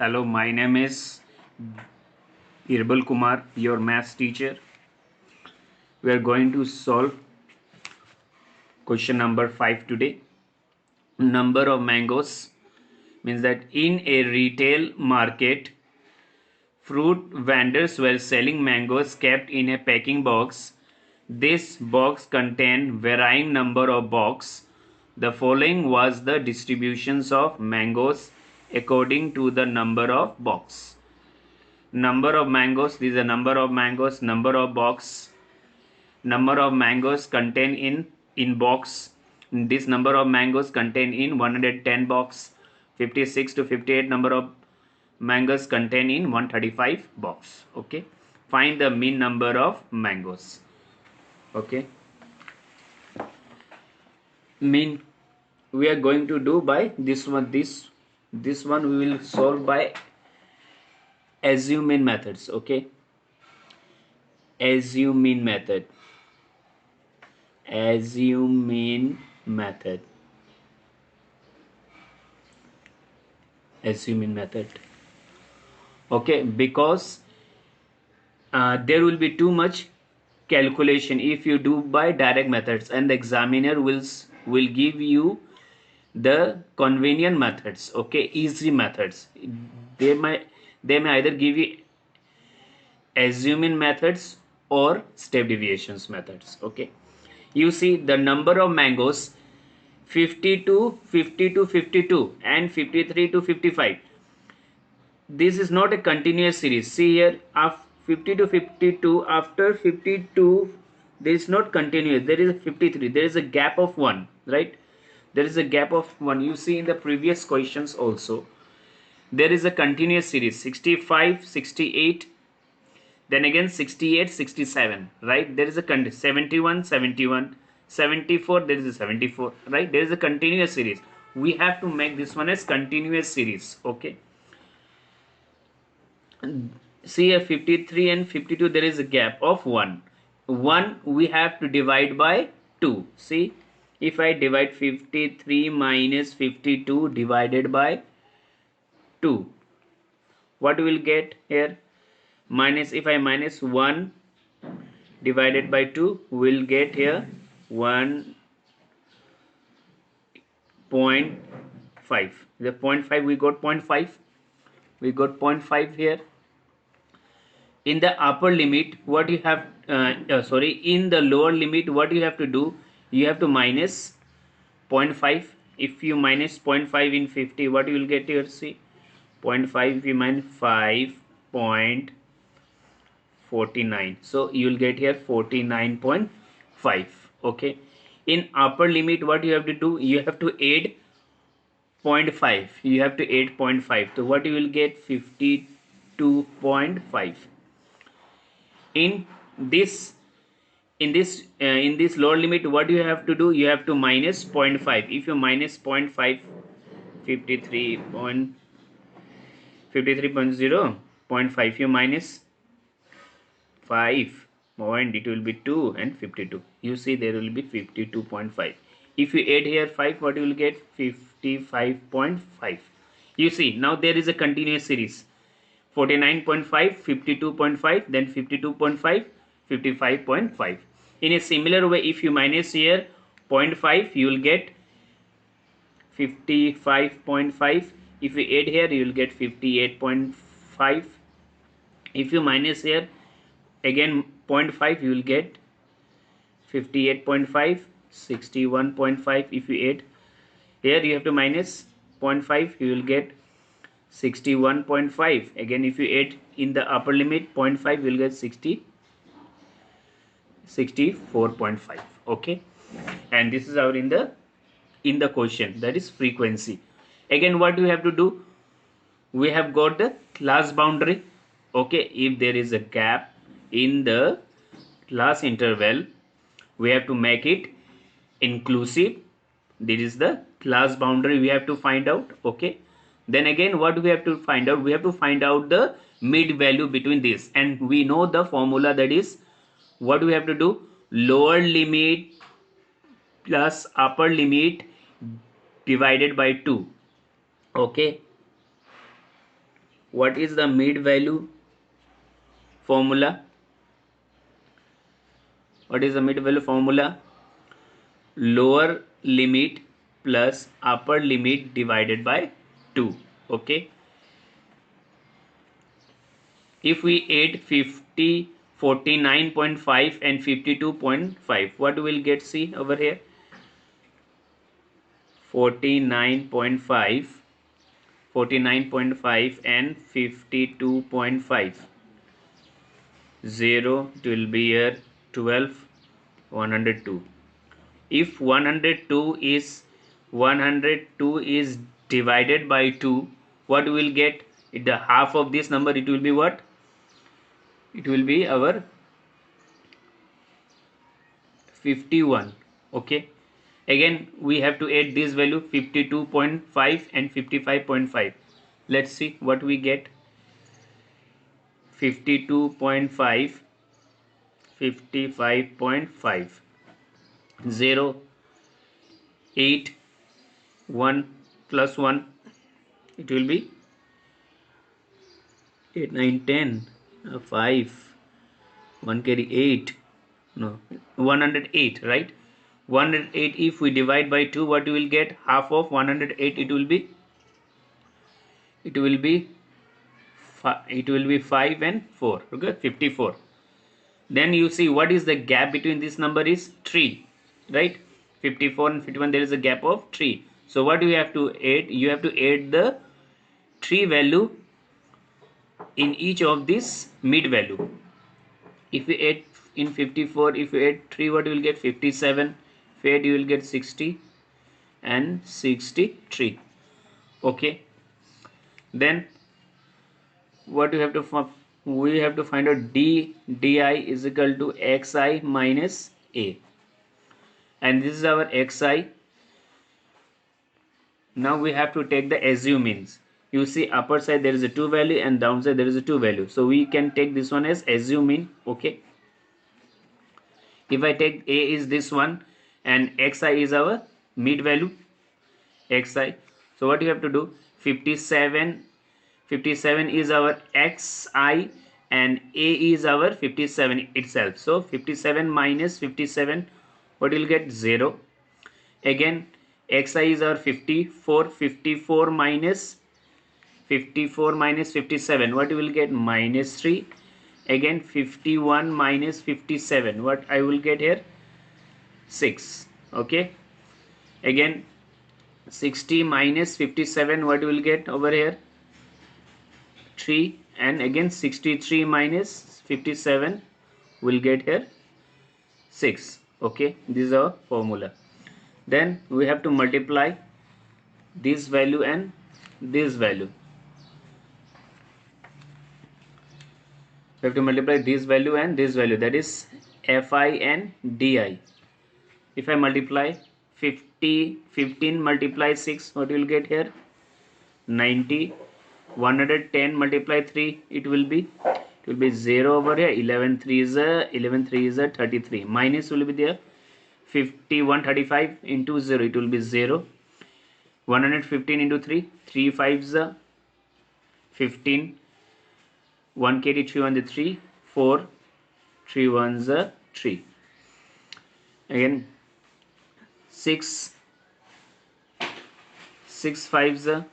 Hello, my name is Irbal Kumar, your maths teacher. We are going to solve question number 5 today. Number of mangoes means that in a retail market, fruit vendors were selling mangoes kept in a packing box. This box contained varying number of boxes. The following was the distributions of mangoes according to the number of box. Number of mangoes, this is the number of mangoes, number of box, number of mangoes contained in box. This number of mangoes contained in 110 box. 56 to 58 number of mangoes contained in 135 box. Okay, find the mean number of mangoes. Okay, mean we are going to do by this one. This one we will solve by assume methods. Okay, assume method. Assume method. Assume method. Okay, because there will be too much calculation if you do by direct methods, and the examiner will give you the convenient methods. Okay, easy methods. They may either give you assuming methods or step deviations methods. Okay, you see the number of mangoes 52, 52 and 53 to 55. This is not a continuous series. See here, after 50 to 52, after 52 there is not continuous, there is a 53, there is a gap of 1, right? There is a gap of 1. You see in the previous questions also there is a continuous series 65, 68, then again 68, 67, right? There is a 71, 71, 74, there is a 74, right? There is a continuous series. We have to make this one as continuous series. Okay, see a 53 and 52 there is a gap of 1. We have to divide by 2. See, if I divide 53 minus 52 divided by 2, what will get here? Minus, if I minus 1 divided by 2, will get here 1.5. The 0.5, we got 0.5. We got 0.5 here. In the upper limit, what you have in the lower limit, what you have to do, you have to minus 0.5. If you minus 0.5 in 50, what you will get here? See, 0.5, if you minus 5.49, so you will get here 49.5. okay, in upper limit, what you have to do, you have to add 0.5, you have to add 0.5, so what you will get? 52.5. in this in this lower limit, what you have to do, you have to minus 0.5. If you minus 0.5, 53.0, 0.5, you minus 5 point, it will be 2 and 52. You see there will be 52.5. if you add here 5, what you will get? 55.5. you see now there is a continuous series 49.5, 52.5, then 52.5, 55.5. In a similar way, if you minus here 0.5, you will get 55.5. If you add here, you will get 58.5. If you minus here again 0.5, you will get 58.5, 61.5. If you add here, you have to minus 0.5, you will get 61.5. again if you add in the upper limit 0.5, you will get 64.5. okay, and this is our in the question, that is frequency. Again, what we have to do, we have got the class boundary. okay, if there is a gap in the class interval, we have to make it inclusive. This is the class boundary we have to find out. okay, then again, what we have to find out, we have to find out the mid value between this, and we know the formula, that is what we have to do, lower limit plus upper limit divided by 2. okay, What is the mid value formula? What is the mid value formula? Lower limit plus upper limit divided by 2. Okay. If we add 50, 49.5 and 52.5, what we'll get? See over here, 49.5, 49.5 and 52.5. 0, it will be here 12, 102. If 102 is divided by 2, what we will get? The half of this number, it will be what? It will be our 51. Okay. Again, we have to add this value 52.5 and 55.5. Let's see what we get. 52.5, 55.5. 0, 8, 1 plus 1, it will be 8, 9, 10, 5, 1 carry 8, no, 108, right? 108, if we divide by 2, what we will get? Half of 108, it will be 5 and 4. Okay, 54. Then you see what is the gap between this number is 3, right? 54 and 51, there is a gap of 3. So what you have to add? You have to add the 3 value in each of this mid value. If we add in 54, if you add 3, what you will get? 57. If you add, you will get 60 and 63. Okay. Then what you have to we have to find out di is equal to xi minus a, and this is our xi. Now we have to take the assume means. You see upper side there is a 2 value and downside there is a 2 value, so we can take this one as assume mean. Okay. If I take a is this one and xi is our mid value xi, so what you have to do? 57 is our xi and a is our 57 itself. So 57 minus 57, what will get? 0. Again xi is our 54. 54 minus 57, what you will get? Minus 3. Again 51 minus 57, what I will get here? 6. Okay. Again 60 minus 57, what you will get over here? 3. And again 63 minus 57 will get here 6. Okay, this is our formula. Then we have to multiply this value and this value. We have to multiply this value and this value, that is fi and di. If I multiply 15 multiply 6, what you will get here? 90. 110 multiply 3, it will be 0 over here. 11 3 is a 33. Minus will be there. 135 into 0, it will be 0. 115 into 3, 3 5 is a 15. 1 carry 3 on the 3, 4, 3 1 is a 3. Again 6 5 is a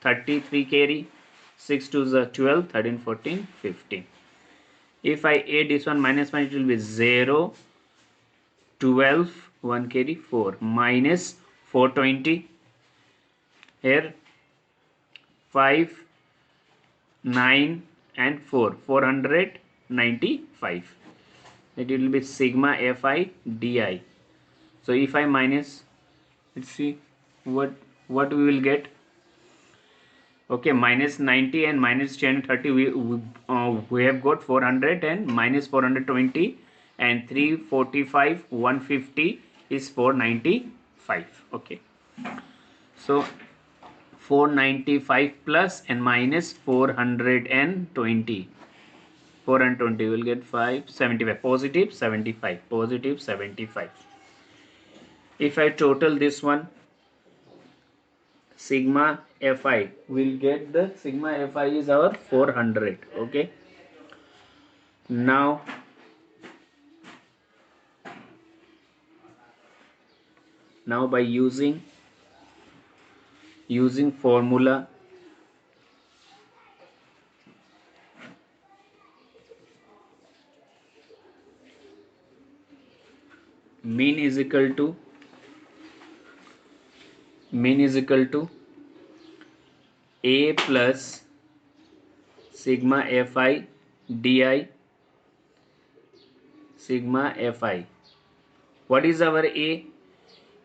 33 carry, 6 2 is a 12, 13 14 15. If I add this one minus 1, it will be 0, 12, 1 carry 4, minus 420 here, 5, 9 and 4, 495. It will be sigma fi di. So if I minus, let's see what we will get. Okay, minus 90 and minus 1030, we have got 400 and minus 420 and 345, 150 is 495. Okay, so 495 plus and minus 420 will get 575, positive 75, positive 75. If I total this one, sigma fi. We'll get the sigma fi is our 400. Okay, now by using formula, mean is equal to a plus sigma fi di sigma fi. What is our a?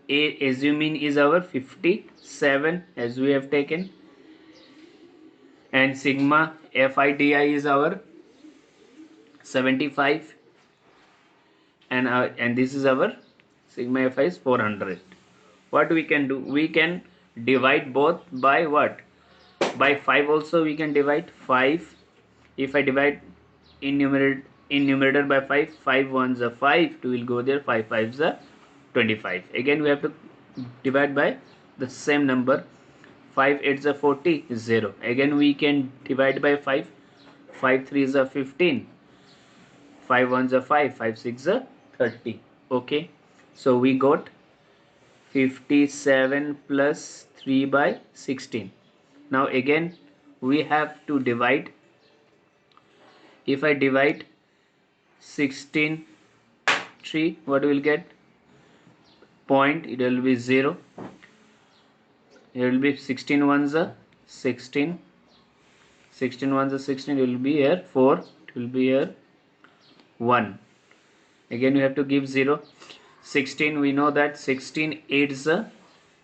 Assuming is our 57 as we have taken, and sigma fi di is our 75, and this is our sigma fi is 400. What we can do, we can divide both by what? By 5 also we can divide 5. If I divide in numerator by 5, 5 ones are 5, 2 will go there, 5 fives are 25. Again we have to divide by the same number, 5 8s are 40, 0. Again we can divide by 5, 5 3s are 15, 5 ones are 5, 5 6 are 30. Okay, so we got 57 plus 3 by 16. Now again we have to divide. If I divide 16 3, what will get? Point, it will be 0. It will be 16 ones are 16, 16 ones are 16, it will be here 4, it will be here 1. Again we have to give 0. 16, we know that 16 8s are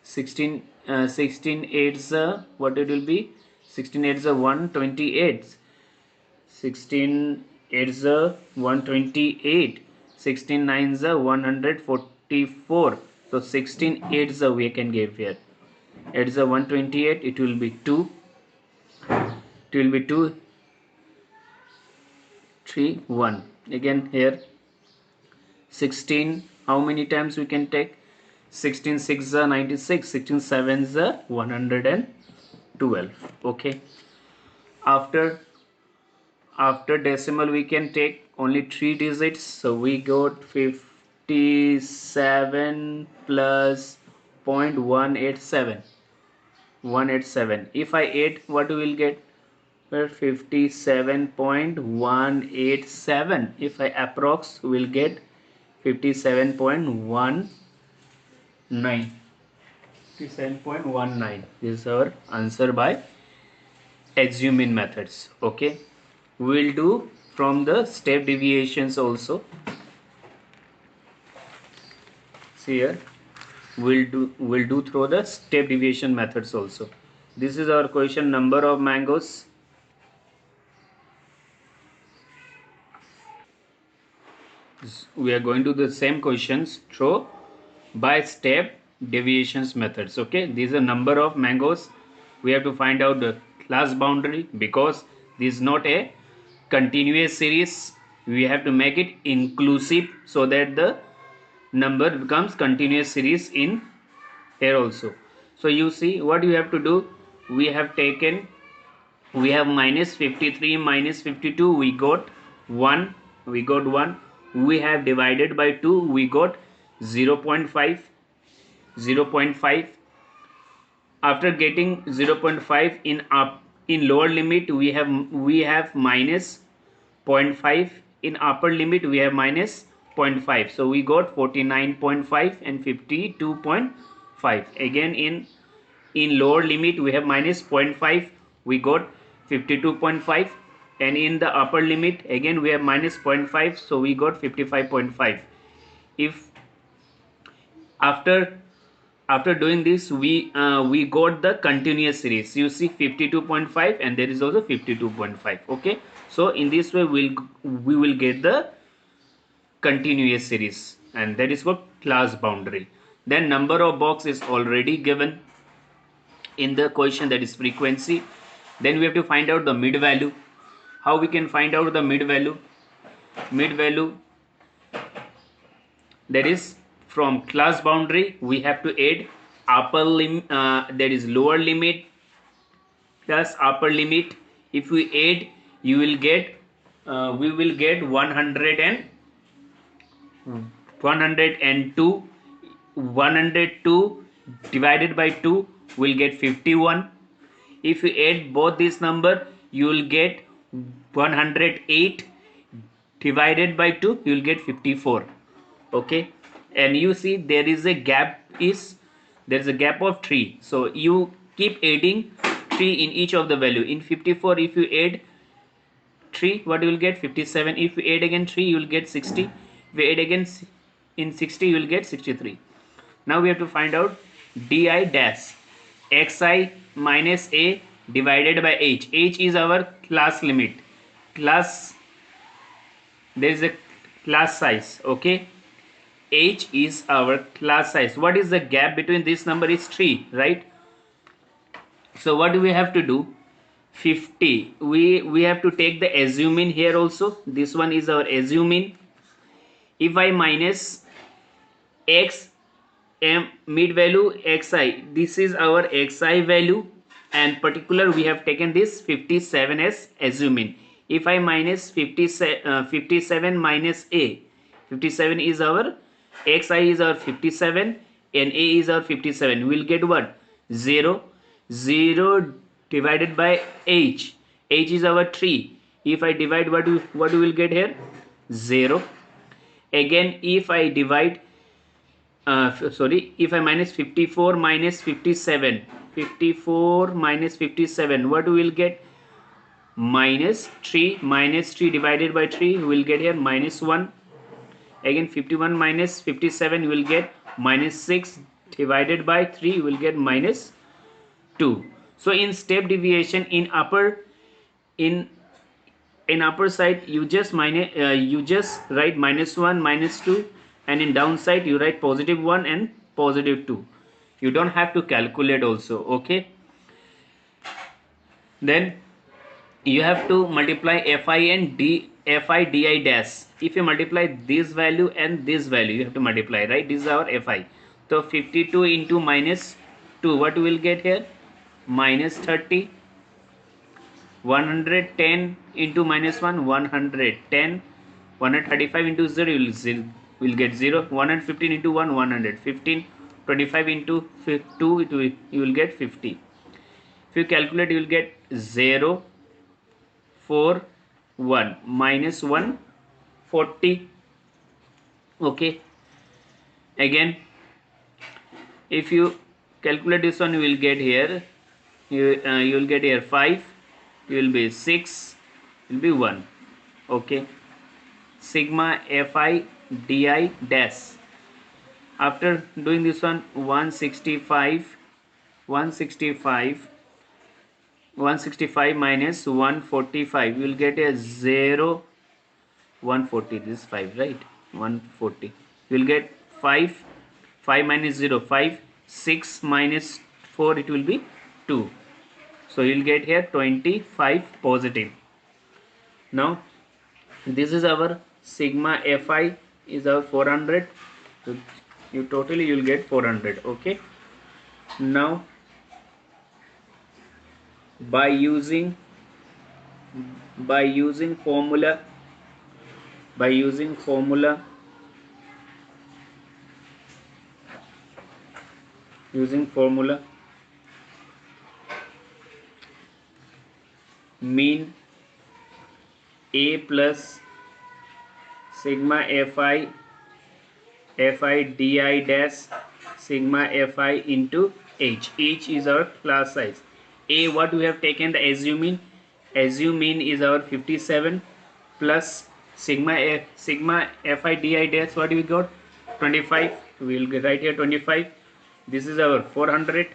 16, 16 8s are, what it will be? 16 8s are 128. 16 8s are 128. 16 9s are 144. So 16 8s are we can give here. 8s are 128. It will be 2. It will be 2 3 1. Again here 16, how many times we can take? 16 6 are 96, 16 7 are 112. Okay, after decimal we can take only 3 digits, so we got 57 plus 0.187, 187. If I add, what we will get? 57.187. if I approx, we will get 57.19. 57.19. This is our answer by assuming methods. Okay, we will do from the step deviations also. See here, we'll do through the step deviation methods also. This is our question, number of mangoes. We are going to do the same questions through by step deviations methods. Okay, these are number of mangoes. We have to find out the class boundary, because this is not a continuous series. We have to make it inclusive so that the number becomes continuous series in here also. So you see what you have to do. We have taken, we have minus 53 minus 52, we got 1, we have divided by 2, we got 0 0.5, 0 0.5. After getting 0 0.5 in lower limit, we have minus 0.5. In upper limit we have minus 0.5, so we got 49.5 and 52.5. again in lower limit we have minus 0.5, we got 52.5, and in the upper limit again we have minus 0.5, so we got 55.5. if after doing this we got the continuous series. You see 52.5 and there is also 52.5. okay, so in this way we will get the continuous series, and that is what class boundary. Then number of box is already given in the question, that is frequency. Then we have to find out the mid value. How we can find out the mid value? Mid value, that is from class boundary we have to add upper limit, there is lower limit plus upper limit. If we add, you will get we will get 102. 102 divided by 2 will get 51. If you add both this number, you will get 108 divided by 2, you will get 54. Okay, and you see there is a gap, there is a gap of 3, so you keep adding 3 in each of the value. In 54, if you add 3, what you will get? 57. If you add again 3, you will get 60. If you add again in 60, you will get 63. Now we have to find out di dash xi minus a divided by h. H is our class limit. Class, there is a class size. Okay, h is our class size. What is the gap between this number? Is 3, right? So what do we have to do? 50. We have to take the assuming here also. This one is our assuming. If I minus x m mid value xi, this is our xi value, and particular we have taken this 57 as assuming. If I minus 57 minus a, 57 is our xi is our 57 and a is our 57, we will get what? 0. 0 divided by h. H is our 3. If I divide, what we will get here? 0. Again, if I divide, if I minus 54 minus 57, 54 minus 57, what we will get? Minus 3. Minus 3 divided by 3, we will get here minus 1. Again, 51 minus 57, you will get minus 6 divided by 3, you will get minus 2. So in step deviation, in upper side, you just write minus 1, minus 2, and in downside you write positive 1 and positive 2. You don't have to calculate also. Okay, then you have to multiply fi and fi di dash. If you multiply this value and this value, you have to multiply, right? This is our fi. So 52 into minus 2, what we will get here? Minus 30. 110 into minus 1, 110. 135 into 0, you will get 0. 115 into 1, 115. 25 into 2, you will get 50. If you calculate, you will get 0, 4, 1, minus 140. Okay, again, if you calculate this one, you will get here, you will get here 5, you will be 6, will be 1. Okay, sigma fi di dash. After doing this one, 165 minus 145, you will get a 0. 140, this is 5, right? 140, you will get 5. 5 minus 0, 5. 6 minus 4, it will be 2. So you will get here 25 positive. Now this is our sigma fi is our 400. So you will get 400. Okay, now by using formula mean a plus sigma fi di dash sigma fi into h. H is our class size. A, what we have taken, the assuming is our 57 plus sigma fi di dash, what we got? 25. We will write here 25. This is our 400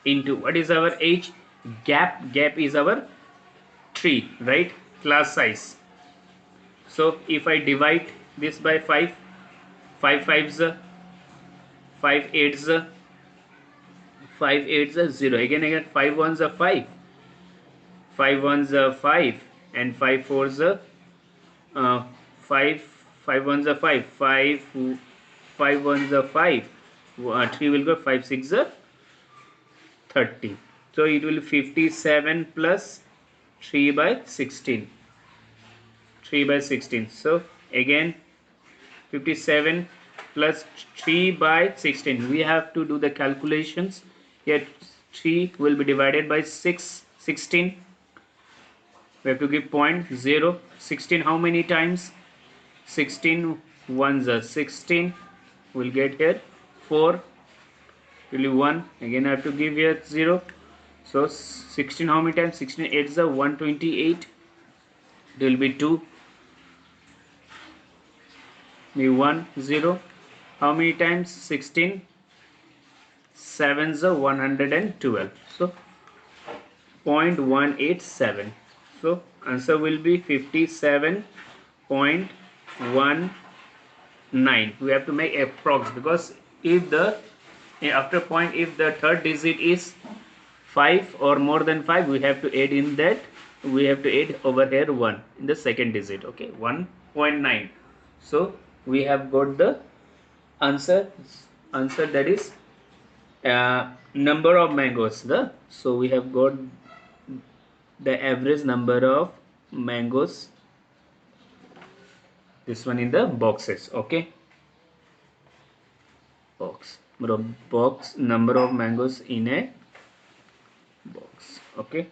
into, what is our h? Gap is our 3, right? Class size. So if I divide this by 5, 5 5s, 5 8s, 5 8s, 0. Again 5 1s are 5, 5 1s are 5, and 5 4s are 5, 5 1s are 5, 5 1s are 5, 3 will go, 5 6 are 30. So it will 57 plus 3 by 16. 3 by 16. So again 57 plus 3 by 16. We have to do the calculations. Here 3 will be divided by 16. We have to give point 0. 16 how many times? 16 ones are 16. We'll get here 4. Will be 1. Again I have to give here 0. So 16 how many times? 16 8s are 128. It will be 2. Be 1 0. How many times? 16 7s are 112. So 0.187. So answer will be 57.19. We have to make approx, because if the after point, if the third digit is 5 or more than 5, we have to add in that, we have to add over here 1 in the second digit. Okay, 1.9. So we have got the answer that is number of mangoes. So we have got the average number of mangoes, this one in the boxes. Okay, box number of mangoes in a box. Okay.